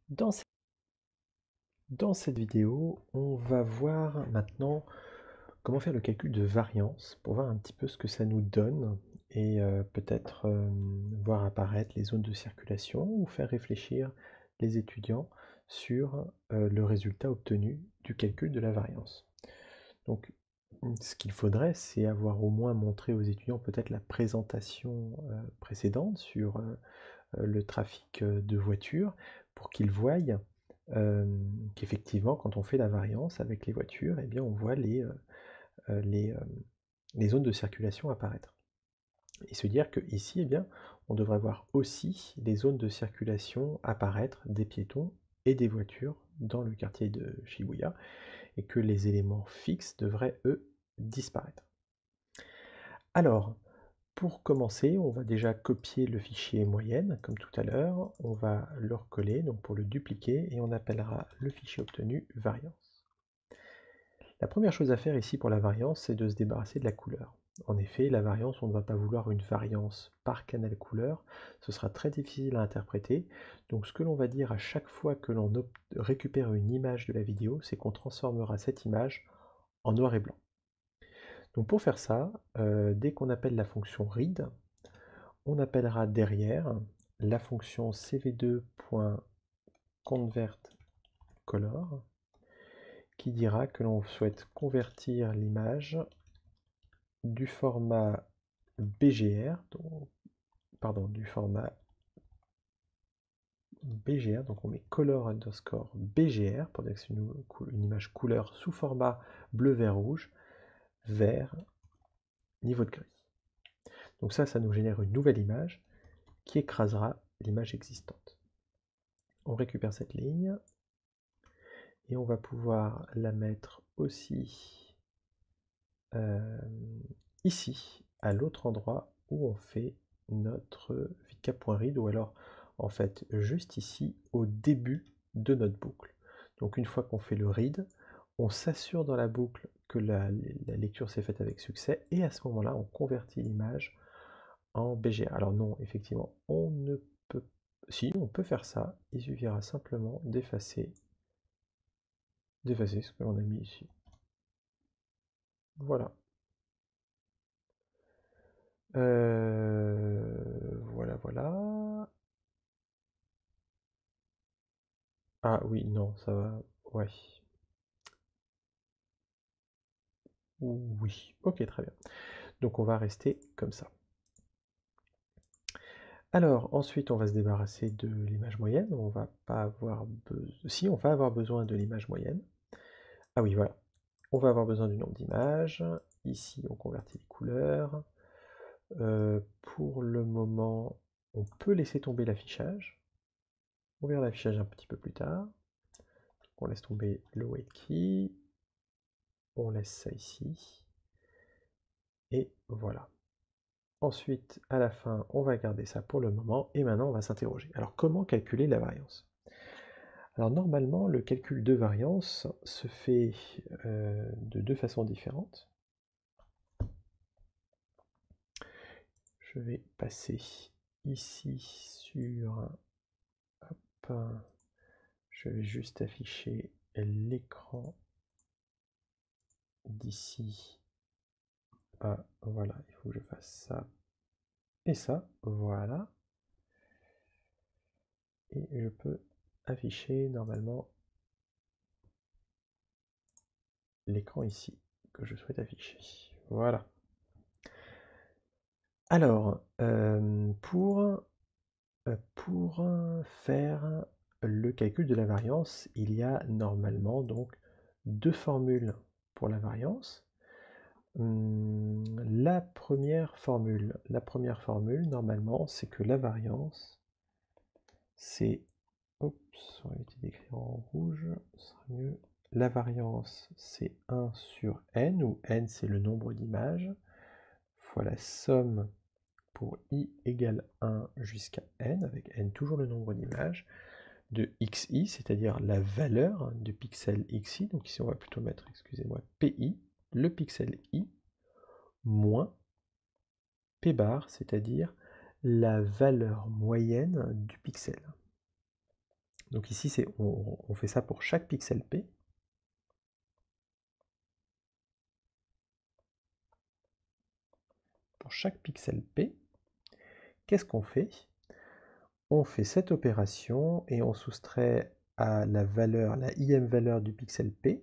Dans ce- Dans cette vidéo, on va voir maintenant comment faire le calcul de variance pour voir un petit peu ce que ça nous donne et peut-être voir apparaître les zones de circulation ou faire réfléchir les étudiants sur le résultat obtenu du calcul de la variance. Donc, ce qu'il faudrait, c'est avoir au moins montré aux étudiants peut-être la présentation précédente sur le trafic de voitures pour qu'ils voient qu'effectivement, quand on fait la variance avec les voitures, eh bien, on voit euh, les, euh, les zones de circulation apparaître. Et se dire qu'ici, eh bien, on devrait voir aussi les zones de circulation apparaître des piétons et des voitures dans le quartier de Shibuya, et que les éléments fixes devraient, eux, disparaître. Alors, pour commencer, on va déjà copier le fichier moyenne, comme tout à l'heure. On va le recoller, donc pour le dupliquer, et on appellera le fichier obtenu variance. La première chose à faire ici pour la variance, c'est de se débarrasser de la couleur. En effet, la variance, on ne va pas vouloir une variance par canal couleur, ce sera très difficile à interpréter. Donc ce que l'on va dire à chaque fois que l'on récupère une image de la vidéo, c'est qu'on transformera cette image en noir et blanc. Donc pour faire ça, dès qu'on appelle la fonction read, on appellera derrière la fonction cv2.convertColor qui dira que l'on souhaite convertir l'image du format BGR, du format BGR, donc on met color underscore BGR pour dire que c'est une image couleur sous format bleu, vert, rouge, vers niveau de gris. Donc ça nous génère une nouvelle image qui écrasera l'image existante. On récupère cette ligne et on va pouvoir la mettre aussi ici, à l'autre endroit où on fait notre vk.read, ou alors en fait juste ici au début de notre boucle. Donc une fois qu'on fait le read, on s'assure dans la boucle que la lecture s'est faite avec succès, et à ce moment-là on convertit l'image en BGR. Alors non, effectivement, on ne peut... Si, on peut faire ça, il suffira simplement d'effacer ce que l'on a mis ici. Voilà. Voilà. Ah oui, non, ça va. Ouais. Oui. Ok, très bien. Donc on va rester comme ça. Alors, ensuite, on va se débarrasser de l'image moyenne. On va pas avoir besoin... Si, on va avoir besoin de l'image moyenne. Ah oui, voilà. On va avoir besoin du nombre d'images. Ici, on convertit les couleurs. Pour le moment, on peut laisser tomber l'affichage. On verra l'affichage un petit peu plus tard. On laisse tomber le wait key. On laisse ça ici. Et voilà. Ensuite, à la fin, on va garder ça pour le moment. Et maintenant, on va s'interroger. Alors, comment calculer la variance? Alors, normalement, le calcul de variance se fait de deux façons différentes. Je vais passer ici sur... Hop, je vais juste afficher l'écran d'ici. Ah, voilà, il faut que je fasse ça et ça, voilà. Et je peux afficher normalement l'écran ici que je souhaite afficher. Voilà. Alors, pour faire le calcul de la variance, il y a normalement donc deux formules pour la variance. La première formule, normalement, c'est que la variance, c'est... Oups, on va éviter d'écrire en rouge, ce sera mieux. La variance, c'est 1 sur n, où n, c'est le nombre d'images, fois la somme pour i égale 1 jusqu'à n, avec n toujours le nombre d'images, de xi, c'est-à-dire la valeur de pixel xi, donc ici on va plutôt mettre, excusez-moi, pi, le pixel i, moins p bar, c'est-à-dire la valeur moyenne du pixel. Donc ici, on fait ça pour chaque pixel P. Pour chaque pixel P, qu'est-ce qu'on fait? On fait cette opération et on soustrait à la valeur, la IM valeur du pixel P,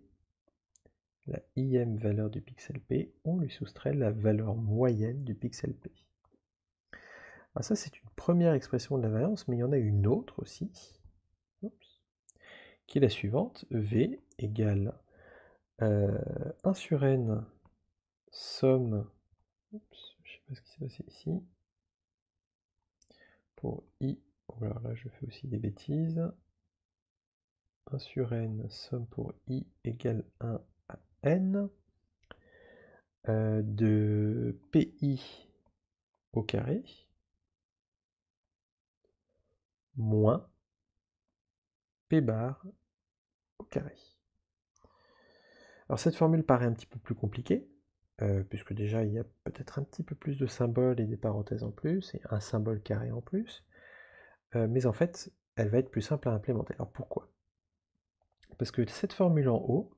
la IM valeur du pixel P, on lui soustrait la valeur moyenne du pixel P. Alors ça, c'est une première expression de la variance, mais il y en a une autre aussi, qui est la suivante. V égale 1 sur n somme, je ne sais pas ce qui s'est passé ici, pour I, alors là je fais aussi des bêtises, 1 sur n somme pour I égale 1 à n, de PI au carré, moins P bar au carré. Alors cette formule paraît un petit peu plus compliquée, puisque déjà il y a peut-être un petit peu plus de symboles et des parenthèses en plus, et un symbole carré en plus, mais en fait, elle va être plus simple à implémenter. Alors pourquoi? Parce que cette formule en haut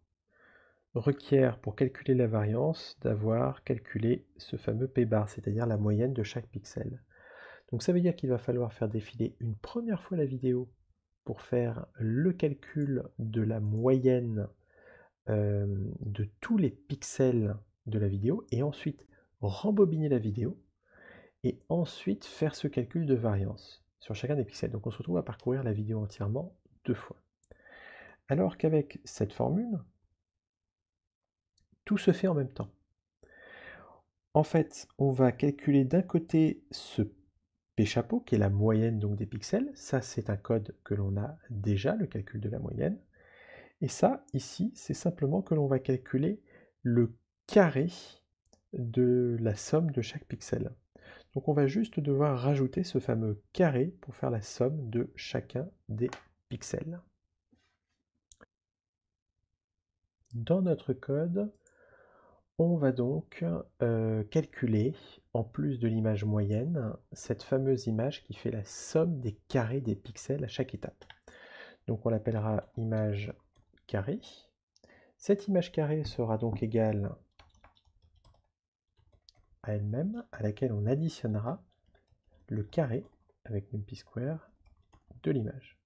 requiert, pour calculer la variance, d'avoir calculé ce fameux P bar, c'est-à-dire la moyenne de chaque pixel. Donc ça veut dire qu'il va falloir faire défiler une première fois la vidéo pour faire le calcul de la moyenne de tous les pixels de la vidéo, et ensuite rembobiner la vidéo, et ensuite faire ce calcul de variance sur chacun des pixels. Donc on se retrouve à parcourir la vidéo entièrement 2 fois. Alors qu'avec cette formule, tout se fait en même temps. En fait, on va calculer d'un côté ce P chapeau, qui est la moyenne donc des pixels. Ça, c'est un code que l'on a déjà, le calcul de la moyenne. Et ça, ici, c'est simplement que l'on va calculer le carré de la somme de chaque pixel. Donc on va juste devoir rajouter ce fameux carré pour faire la somme de chacun des pixels. Dans notre code, on va donc calculer, en plus de l'image moyenne, cette fameuse image qui fait la somme des carrés des pixels à chaque étape. Donc on l'appellera image carré. Cette image carrée sera donc égale à elle-même, à laquelle on additionnera le carré avec numpy² de l'image.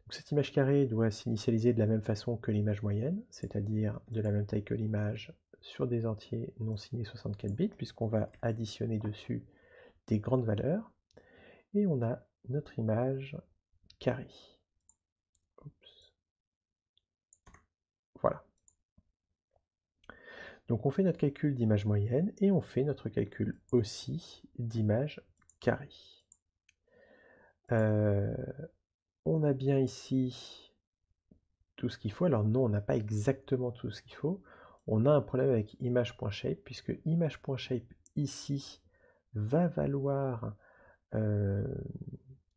Cette image carrée doit s'initialiser de la même façon que l'image moyenne, c'est-à-dire de la même taille que l'image sur des entiers non signés 64 bits, puisqu'on va additionner dessus des grandes valeurs, et on a notre image carrée. Oups. Voilà. Donc on fait notre calcul d'image moyenne, et on fait notre calcul aussi d'image carrée. On a bien ici tout ce qu'il faut. Alors non, on n'a pas exactement tout ce qu'il faut. On a un problème avec image.shape, puisque image.shape ici va valoir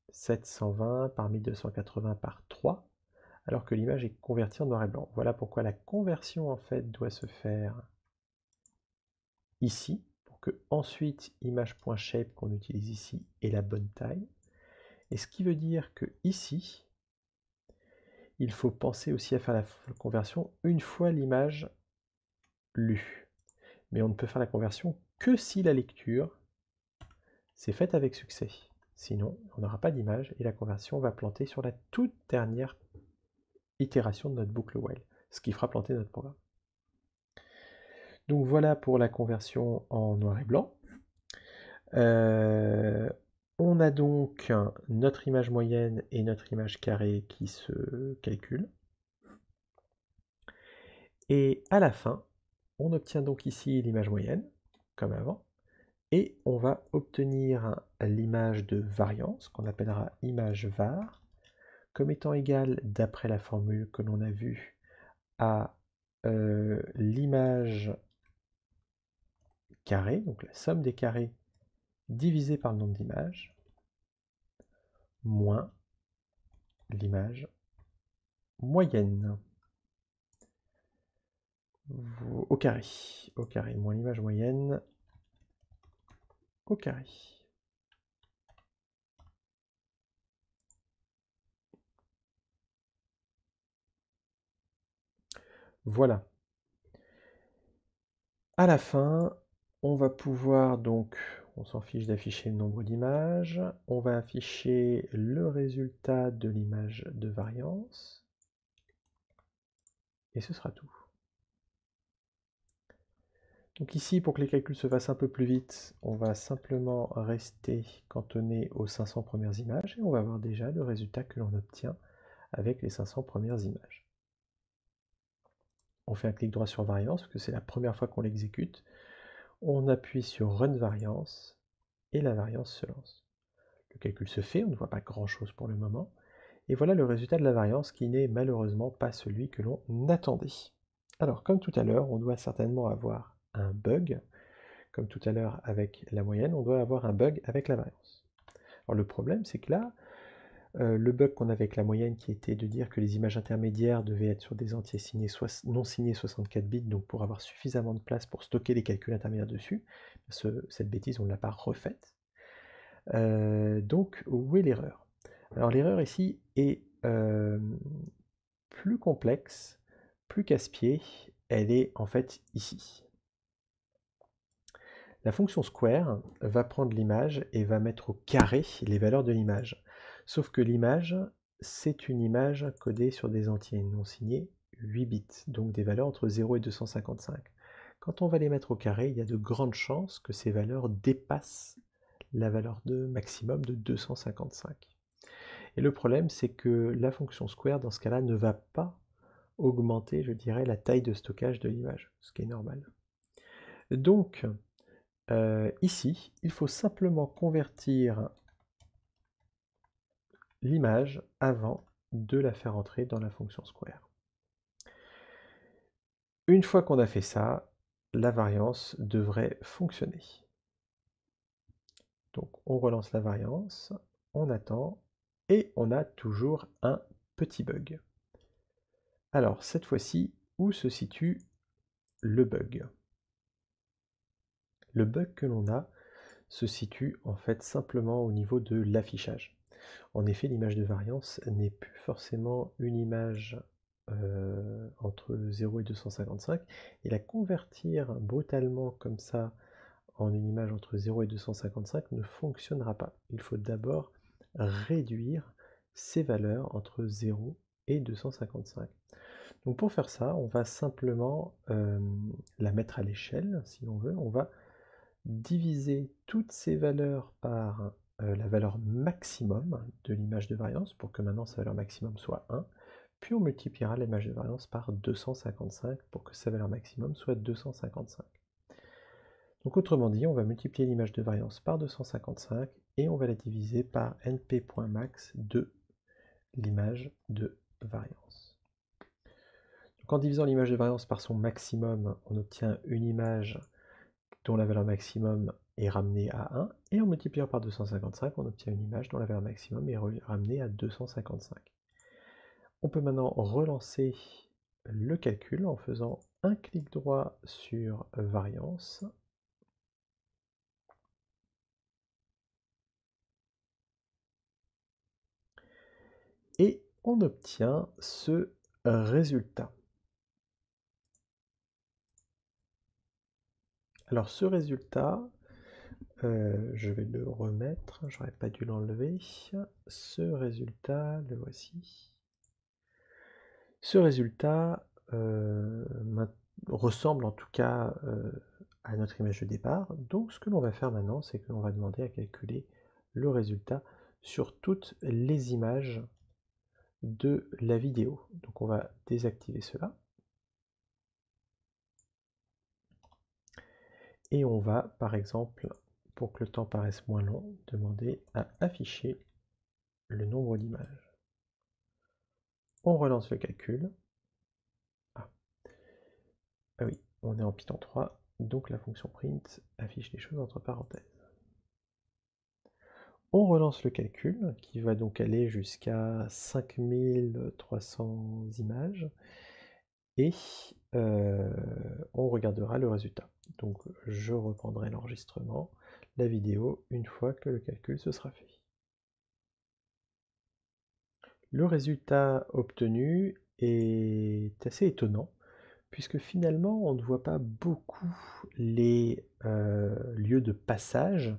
720 par 1280 par 3, alors que l'image est convertie en noir et blanc. Voilà pourquoi la conversion en fait doit se faire ici, pour que ensuite image.shape qu'on utilise ici ait la bonne taille. Et ce qui veut dire que ici, il faut penser aussi à faire la conversion une fois l'image lue. Mais on ne peut faire la conversion que si la lecture s'est faite avec succès. Sinon, on n'aura pas d'image et la conversion va planter sur la toute dernière itération de notre boucle while, ce qui fera planter notre programme. Donc voilà pour la conversion en noir et blanc. On a donc notre image moyenne et notre image carrée qui se calculent. Et à la fin, on obtient donc ici l'image moyenne, comme avant, et on va obtenir l'image de variance, qu'on appellera image var, comme étant égale, d'après la formule que l'on a vue, à l'image carrée, donc la somme des carrés divisé par le nombre d'images, moins l'image moyenne au carré, moins l'image moyenne au carré. Voilà. À la fin, on va pouvoir donc, on s'en fiche d'afficher le nombre d'images, on va afficher le résultat de l'image de variance, et ce sera tout. Donc ici, pour que les calculs se fassent un peu plus vite, on va simplement rester cantonné aux 500 premières images, et on va voir déjà le résultat que l'on obtient avec les 500 premières images. On fait un clic droit sur variance, parce que c'est la première fois qu'on l'exécute. On appuie sur Run Variance, et la variance se lance. Le calcul se fait, on ne voit pas grand-chose pour le moment. Et voilà le résultat de la variance qui n'est malheureusement pas celui que l'on attendait. Alors, comme tout à l'heure, on doit certainement avoir un bug. Comme tout à l'heure avec la moyenne, on doit avoir un bug avec la variance. Alors le problème, c'est que là, le bug qu'on avait avec la moyenne qui était de dire que les images intermédiaires devaient être sur des entiers signés, non signés 64 bits, donc pour avoir suffisamment de place pour stocker les calculs intermédiaires dessus, cette bêtise, on ne l'a pas refaite. Donc, où est l'erreur? Alors l'erreur ici est plus complexe, plus casse-pied, elle est en fait ici. La fonction square va prendre l'image et va mettre au carré les valeurs de l'image. Sauf que l'image, c'est une image codée sur des entiers non signés 8 bits, donc des valeurs entre 0 et 255. Quand on va les mettre au carré, il y a de grandes chances que ces valeurs dépassent la valeur de maximum de 255. Et le problème, c'est que la fonction square, dans ce cas-là, ne va pas augmenter, je dirais, la taille de stockage de l'image, ce qui est normal. Donc, ici, il faut simplement convertir l'image avant de la faire entrer dans la fonction square. Une fois qu'on a fait ça, la variance devrait fonctionner. Donc on relance la variance, on attend, et on a toujours un petit bug. Alors cette fois-ci, où se situe le bug? Le bug que l'on a se situe en fait simplement au niveau de l'affichage. En effet, l'image de variance n'est plus forcément une image entre 0 et 255, et la convertir brutalement comme ça en une image entre 0 et 255 ne fonctionnera pas. Il faut d'abord réduire ces valeurs entre 0 et 255. Donc pour faire ça, on va simplement la mettre à l'échelle, si l'on veut. On va diviser toutes ces valeurs par la valeur maximum de l'image de variance, pour que maintenant sa valeur maximum soit 1, puis on multipliera l'image de variance par 255 pour que sa valeur maximum soit 255. Donc autrement dit, on va multiplier l'image de variance par 255 et on va la diviser par np.max de l'image de variance. Donc en divisant l'image de variance par son maximum, on obtient une image dont la valeur maximum est ramenée à 1, et en multipliant par 255, on obtient une image dont la valeur maximum est ramenée à 255. On peut maintenant relancer le calcul en faisant un clic droit sur variance, et on obtient ce résultat. Alors ce résultat, je vais le remettre, j'aurais pas dû l'enlever. Ce résultat, le voici. Ce résultat ressemble en tout cas à notre image de départ. Donc ce que l'on va faire maintenant, c'est que l'on va demander à calculer le résultat sur toutes les images de la vidéo. Donc on va désactiver cela. Et on va, par exemple, pour que le temps paraisse moins long, demander à afficher le nombre d'images. On relance le calcul. Ah. Ah oui, on est en Python 3, donc la fonction print affiche les choses entre parenthèses. On relance le calcul, qui va donc aller jusqu'à 5300 images, et on regardera le résultat. Donc je reprendrai l'enregistrement, la vidéo, une fois que le calcul se sera fait. Le résultat obtenu est assez étonnant, puisque finalement on ne voit pas beaucoup les lieux de passage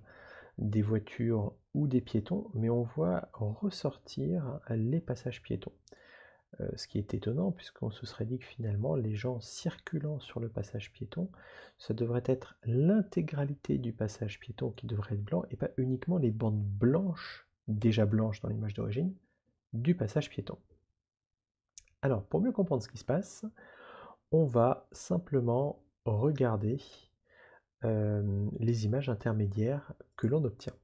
des voitures ou des piétons, mais on voit ressortir les passages piétons. Ce qui est étonnant, puisqu'on se serait dit que finalement les gens circulant sur le passage piéton, ça devrait être l'intégralité du passage piéton qui devrait être blanc, et pas uniquement les bandes blanches, déjà blanches dans l'image d'origine, du passage piéton. Alors, pour mieux comprendre ce qui se passe, on va simplement regarder les images intermédiaires que l'on obtient.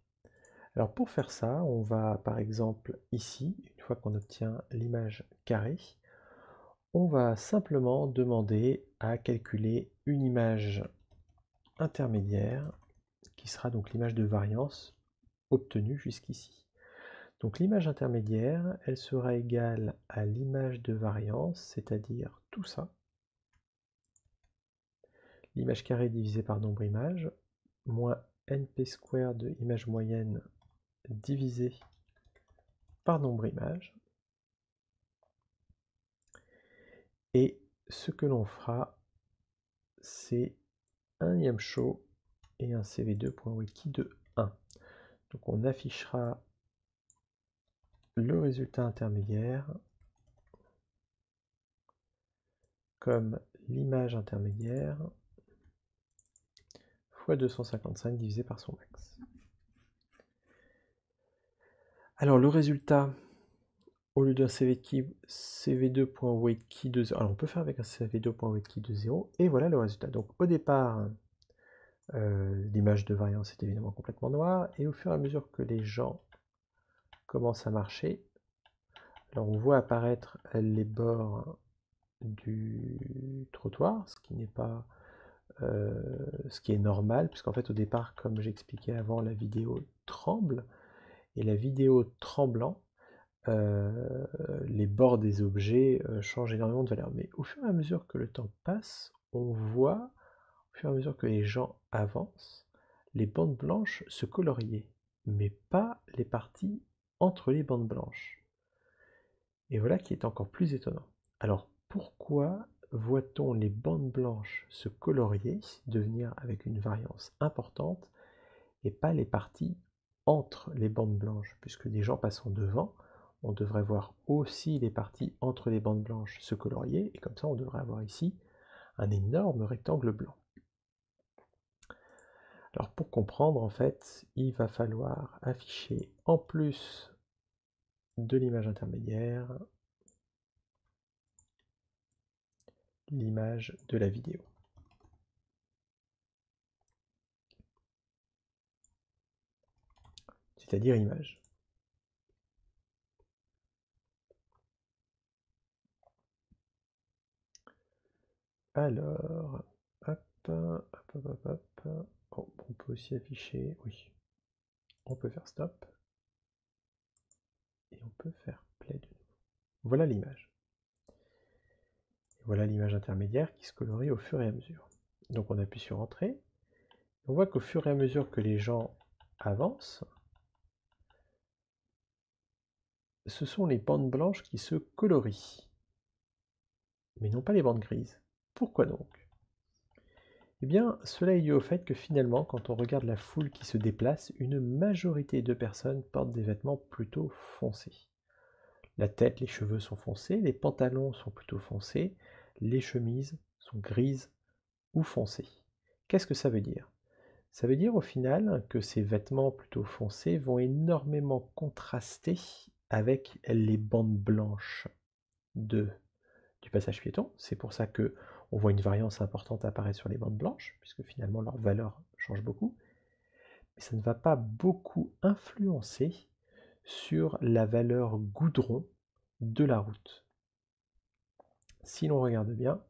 Alors pour faire ça, on va par exemple ici, une fois qu'on obtient l'image carrée, on va simplement demander à calculer une image intermédiaire qui sera donc l'image de variance obtenue jusqu'ici. Donc l'image intermédiaire, elle sera égale à l'image de variance, c'est-à-dire tout ça, l'image carrée divisée par nombre image, moins np² de image moyenne divisé par nombre image. Et ce que l'on fera, c'est un YAML et un cv2.wiki de 1. Donc on affichera le résultat intermédiaire comme l'image intermédiaire fois 255 divisé par son max. Alors le résultat, au lieu d'un cv2.weightkey de 0, alors on peut faire avec un cv2.weightkey de 0, et voilà le résultat. Donc au départ, l'image de variance est évidemment complètement noire, et au fur et à mesure que les gens commencent à marcher, alors on voit apparaître les bords du trottoir, ce qui n'est pas ce qui est normal, puisqu'en fait au départ, comme j'expliquais avant, la vidéo tremble, et la vidéo tremblant, les bords des objets changent énormément de valeur. Mais au fur et à mesure que le temps passe, on voit, au fur et à mesure que les gens avancent, les bandes blanches se colorier, mais pas les parties entre les bandes blanches. Et voilà qui est encore plus étonnant. Alors pourquoi voit-on les bandes blanches se colorier, devenir avec une variance importante, et pas les parties entre les bandes blanches, puisque des gens passant devant, on devrait voir aussi les parties entre les bandes blanches se colorier, et comme ça on devrait avoir ici un énorme rectangle blanc. Alors pour comprendre, en fait, il va falloir afficher en plus de l'image intermédiaire l'image de la vidéo. C'est-à-dire image. Alors, hop, hop, hop, hop, hop. Oh, on peut aussi afficher, oui, on peut faire stop, et on peut faire play de nouveau. Voilà l'image. Et voilà l'image intermédiaire qui se colorie au fur et à mesure. Donc on appuie sur Entrée, on voit qu'au fur et à mesure que les gens avancent, ce sont les bandes blanches qui se colorient, mais non pas les bandes grises. Pourquoi donc? Eh bien, cela est dû au fait que finalement, quand on regarde la foule qui se déplace, une majorité de personnes portent des vêtements plutôt foncés. La tête, les cheveux sont foncés, les pantalons sont plutôt foncés, les chemises sont grises ou foncées. Qu'est-ce que ça veut dire? Ça veut dire au final que ces vêtements plutôt foncés vont énormément contraster avec les bandes blanches du passage piéton. C'est pour ça que on voit une variance importante apparaître sur les bandes blanches, puisque finalement leur valeur change beaucoup. Mais ça ne va pas beaucoup influencer sur la valeur goudron de la route. Si l'on regarde bien,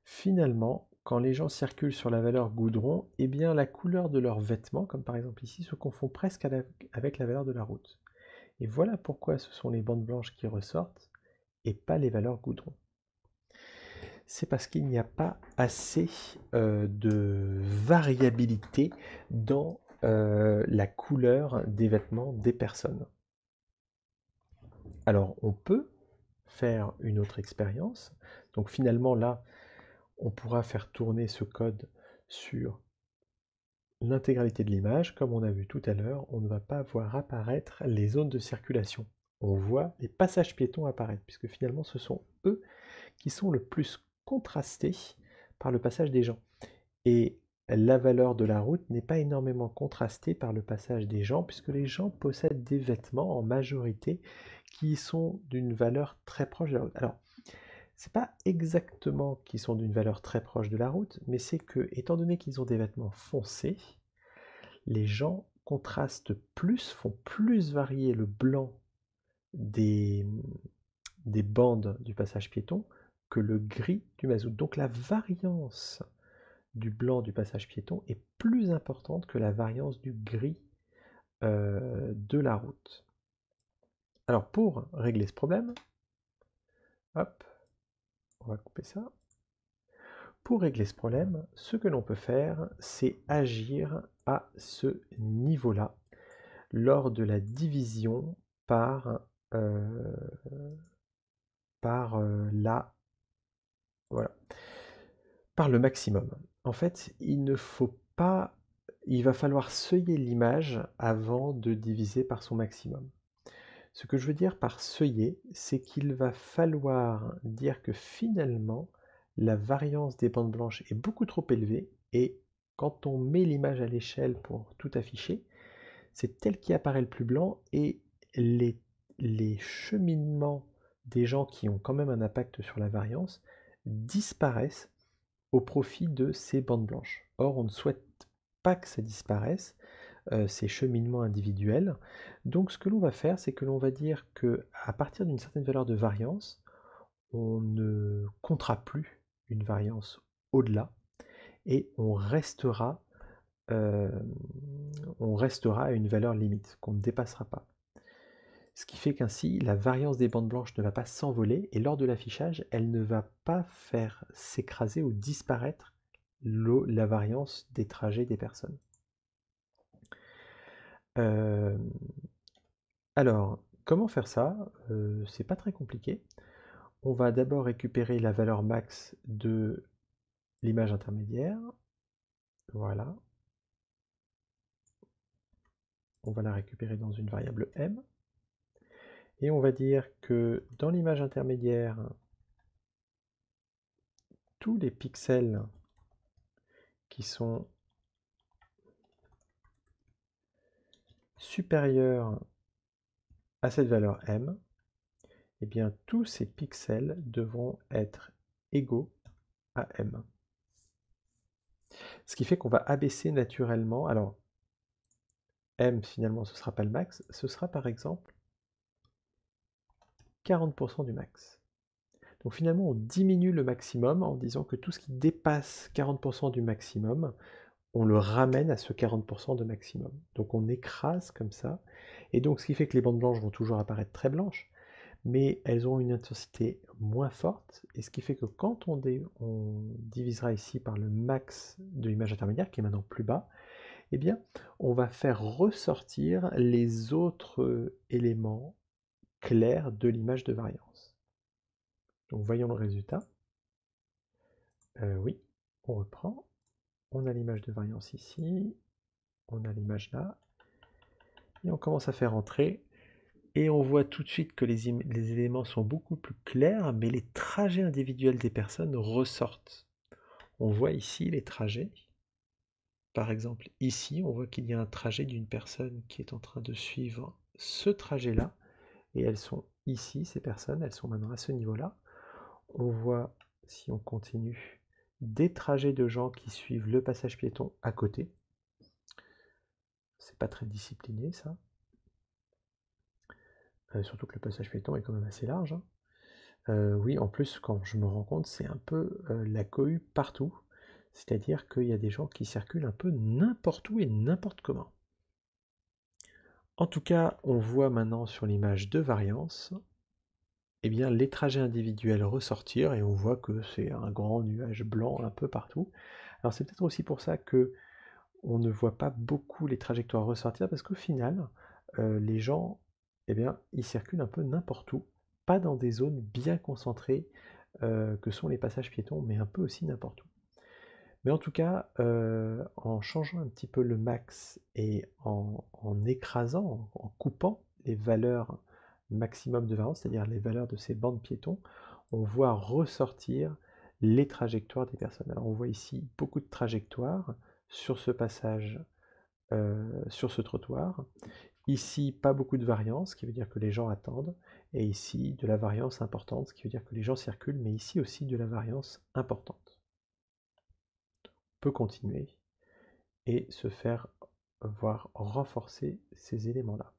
finalement, quand les gens circulent sur la valeur goudron, eh bien la couleur de leurs vêtements, comme par exemple ici, se confond presque avec la valeur de la route. Et voilà pourquoi ce sont les bandes blanches qui ressortent et pas les valeurs goudron. C'est parce qu'il n'y a pas assez de variabilité dans la couleur des vêtements des personnes. Alors on peut faire une autre expérience. Donc finalement là, on pourra faire tourner ce code sur l'intégralité de l'image. Comme on a vu tout à l'heure, on ne va pas voir apparaître les zones de circulation. On voit les passages piétons apparaître, puisque finalement ce sont eux qui sont le plus contrastés par le passage des gens. Et la valeur de la route n'est pas énormément contrastée par le passage des gens, puisque les gens possèdent des vêtements en majorité qui sont d'une valeur très proche de la route. Alors, c'est pas exactement qu'ils sont d'une valeur très proche de la route, mais c'est que, étant donné qu'ils ont des vêtements foncés, les gens contrastent plus, font plus varier le blanc des, des bandes du passage piéton que le gris du mazout. Donc la variance du blanc du passage piéton est plus importante que la variance du gris de la route. Alors pour régler ce problème, hop, on va couper ça. Pour régler ce problème, ce que l'on peut faire, c'est agir à ce niveau-là lors de la division par, voilà, par le maximum. En fait, il va falloir seuiller l'image avant de diviser par son maximum. Ce que je veux dire par seuiller, c'est qu'il va falloir dire que finalement, la variance des bandes blanches est beaucoup trop élevée et quand on met l'image à l'échelle pour tout afficher, c'est elle qui apparaît le plus blanc et les, les cheminements des gens qui ont quand même un impact sur la variance disparaissent au profit de ces bandes blanches. Or, on ne souhaite pas que ça disparaisse, ces cheminements individuels. Donc ce que l'on va faire, c'est que l'on va dire que à partir d'une certaine valeur de variance, on ne comptera plus une variance au-delà et on restera à une valeur limite qu'on ne dépassera pas. Ce qui fait qu'ainsi, la variance des bandes blanches ne va pas s'envoler et lors de l'affichage, elle ne va pas faire s'écraser ou disparaître la variance des trajets des personnes. Alors, comment faire ça? C'est pas très compliqué. On va d'abord récupérer la valeur max de l'image intermédiaire. Voilà. On va la récupérer dans une variable m. Et on va dire que dans l'image intermédiaire, tous les pixels qui sont supérieurs à cette valeur m, eh bien tous ces pixels devront être égaux à m. Ce qui fait qu'on va abaisser naturellement. Alors, m finalement ce ne sera pas le max, ce sera par exemple 40% du max. Donc finalement on diminue le maximum en disant que tout ce qui dépasse 40% du maximum, on le ramène à ce 40% de maximum. Donc on écrase comme ça, et donc ce qui fait que les bandes blanches vont toujours apparaître très blanches, mais elles ont une intensité moins forte, et ce qui fait que quand on divisera ici par le max de l'image intermédiaire, qui est maintenant plus bas, eh bien, on va faire ressortir les autres éléments clairs de l'image de variance. Donc voyons le résultat. Oui, on reprend. On a l'image de variance ici, on a l'image là, et on commence à faire entrer. Et on voit tout de suite que les éléments sont beaucoup plus clairs, mais les trajets individuels des personnes ressortent. On voit ici les trajets. Par exemple, ici, on voit qu'il y a un trajet d'une personne qui est en train de suivre ce trajet-là. Et elles sont ici, ces personnes, elles sont maintenant à ce niveau-là. On voit, si on continue, des trajets de gens qui suivent le passage piéton à côté. C'est pas très discipliné, ça. Surtout que le passage piéton est quand même assez large, hein. Oui, en plus, quand je me rends compte, c'est un peu la cohue partout. C'est-à-dire qu'il y a des gens qui circulent un peu n'importe où et n'importe comment. En tout cas, on voit maintenant sur l'image de variance, eh bien, les trajets individuels ressortir et on voit que c'est un grand nuage blanc un peu partout. Alors c'est peut-être aussi pour ça que on ne voit pas beaucoup les trajectoires ressortir parce qu'au final, les gens, eh bien, ils circulent un peu n'importe où. pas dans des zones bien concentrées que sont les passages piétons, mais un peu aussi n'importe où. Mais en tout cas, en changeant un petit peu le max et en écrasant, en coupant les valeurs maximum de variance, c'est-à-dire les valeurs de ces bandes piétons, on voit ressortir les trajectoires des personnes. Alors on voit ici beaucoup de trajectoires sur ce passage, sur ce trottoir. Ici, pas beaucoup de variance, ce qui veut dire que les gens attendent. Et ici, de la variance importante, ce qui veut dire que les gens circulent, mais ici aussi de la variance importante. On peut continuer et se faire voir renforcer ces éléments-là.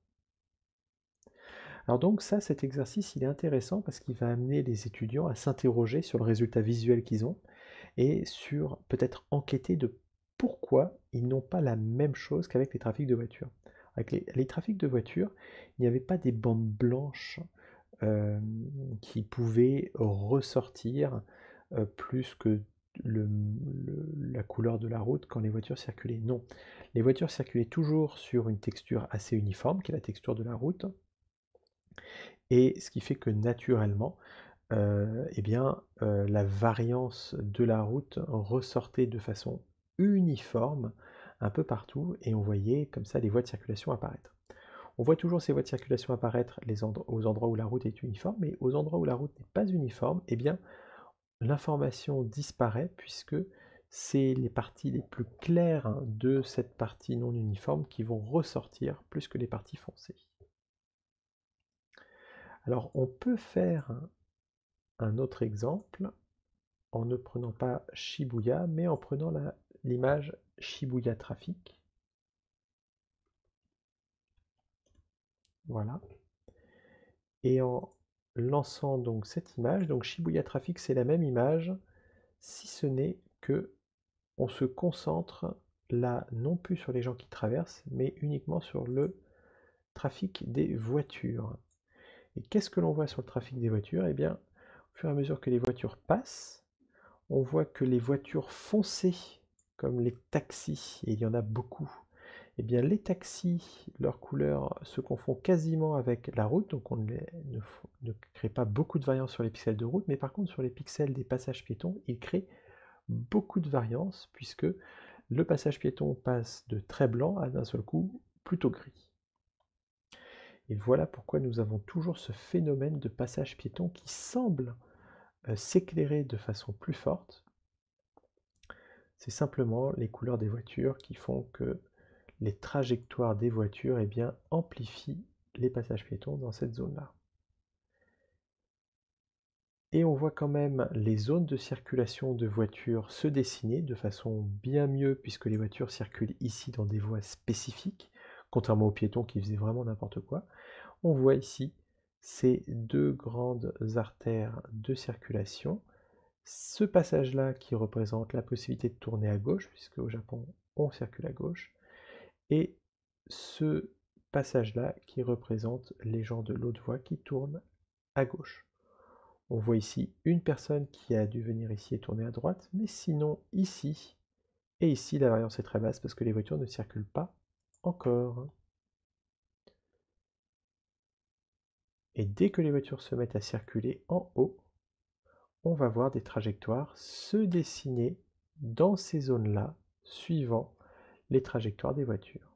Alors donc ça, cet exercice, il est intéressant parce qu'il va amener les étudiants à s'interroger sur le résultat visuel qu'ils ont et sur peut-être enquêter de pourquoi ils n'ont pas la même chose qu'avec les trafics de voitures. Avec les trafics de voitures, il n'y avait pas des bandes blanches qui pouvaient ressortir plus que la couleur de la route quand les voitures circulaient. Non, les voitures circulaient toujours sur une texture assez uniforme, qui est la texture de la route, et ce qui fait que naturellement, la variance de la route ressortait de façon uniforme un peu partout, et on voyait comme ça les voies de circulation apparaître. On voit toujours ces voies de circulation apparaître aux endroits où la route est uniforme, mais aux endroits où la route n'est pas uniforme, eh bien, l'information disparaît puisque c'est les parties les plus claires de cette partie non uniforme qui vont ressortir plus que les parties foncées. Alors on peut faire un autre exemple en ne prenant pas Shibuya, mais en prenant l'image Shibuya Traffic. Voilà. Et en lançant donc cette image, donc Shibuya Traffic, c'est la même image, si ce n'est que on se concentre là non plus sur les gens qui traversent, mais uniquement sur le trafic des voitures. Et qu'est-ce que l'on voit sur le trafic des voitures? Eh bien, au fur et à mesure que les voitures passent, on voit que les voitures foncées, comme les taxis, et il y en a beaucoup, eh bien les taxis, leur couleur se confond quasiment avec la route, donc on ne crée pas beaucoup de variance sur les pixels de route, mais par contre sur les pixels des passages piétons, il crée beaucoup de variance, puisque le passage piéton passe de très blanc à d'un seul coup plutôt gris. Et voilà pourquoi nous avons toujours ce phénomène de passage piéton qui semble s'éclairer de façon plus forte. C'est simplement les couleurs des voitures qui font que les trajectoires des voitures amplifient les passages piétons dans cette zone-là. Et on voit quand même les zones de circulation de voitures se dessiner de façon bien mieux puisque les voitures circulent ici dans des voies spécifiques, contrairement aux piétons qui faisaient vraiment n'importe quoi. On voit ici ces deux grandes artères de circulation. Ce passage-là qui représente la possibilité de tourner à gauche, puisque au Japon on circule à gauche, et ce passage-là qui représente les gens de l'autre voie qui tournent à gauche. On voit ici une personne qui a dû venir ici et tourner à droite, mais sinon ici et ici la variance est très basse parce que les voitures ne circulent pas encore. Et dès que les voitures se mettent à circuler en haut, on va voir des trajectoires se dessiner dans ces zones-là, suivant les trajectoires des voitures.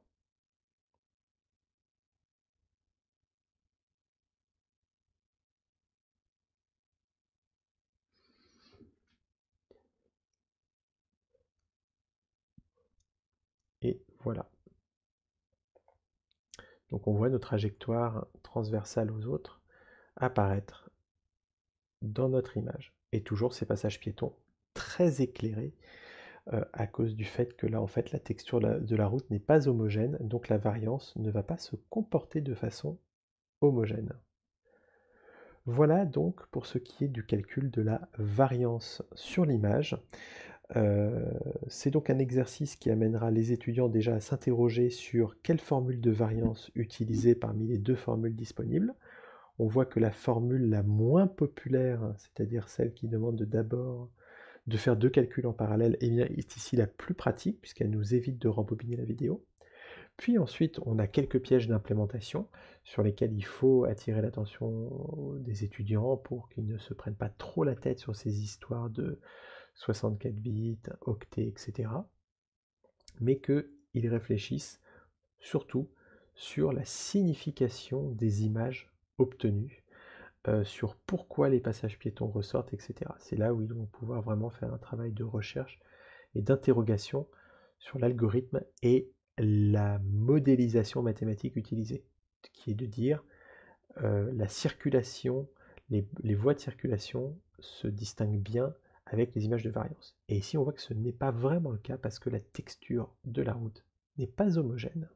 Et voilà. Donc on voit nos trajectoires transversales aux autres apparaître dans notre image. Et toujours ces passages piétons très éclairés à cause du fait que là, en fait, la texture de la route n'est pas homogène, donc la variance ne va pas se comporter de façon homogène. Voilà donc pour ce qui est du calcul de la variance sur l'image. C'est donc un exercice qui amènera les étudiants déjà à s'interroger sur quelle formule de variance utiliser parmi les deux formules disponibles. On voit que la formule la moins populaire, c'est-à-dire celle qui demande d'abord de faire deux calculs en parallèle, est ici la plus pratique puisqu'elle nous évite de rembobiner la vidéo. Puis ensuite, on a quelques pièges d'implémentation sur lesquels il faut attirer l'attention des étudiants pour qu'ils ne se prennent pas trop la tête sur ces histoires de 64 bits, octets, etc. Mais qu'ils réfléchissent surtout sur la signification des images obtenues, sur pourquoi les passages piétons ressortent, etc. C'est là où ils vont pouvoir vraiment faire un travail de recherche et d'interrogation sur l'algorithme et la modélisation mathématique utilisée, qui est de dire la circulation, les voies de circulation se distinguent bien avec les images de variance. Et ici, on voit que ce n'est pas vraiment le cas parce que la texture de la route n'est pas homogène.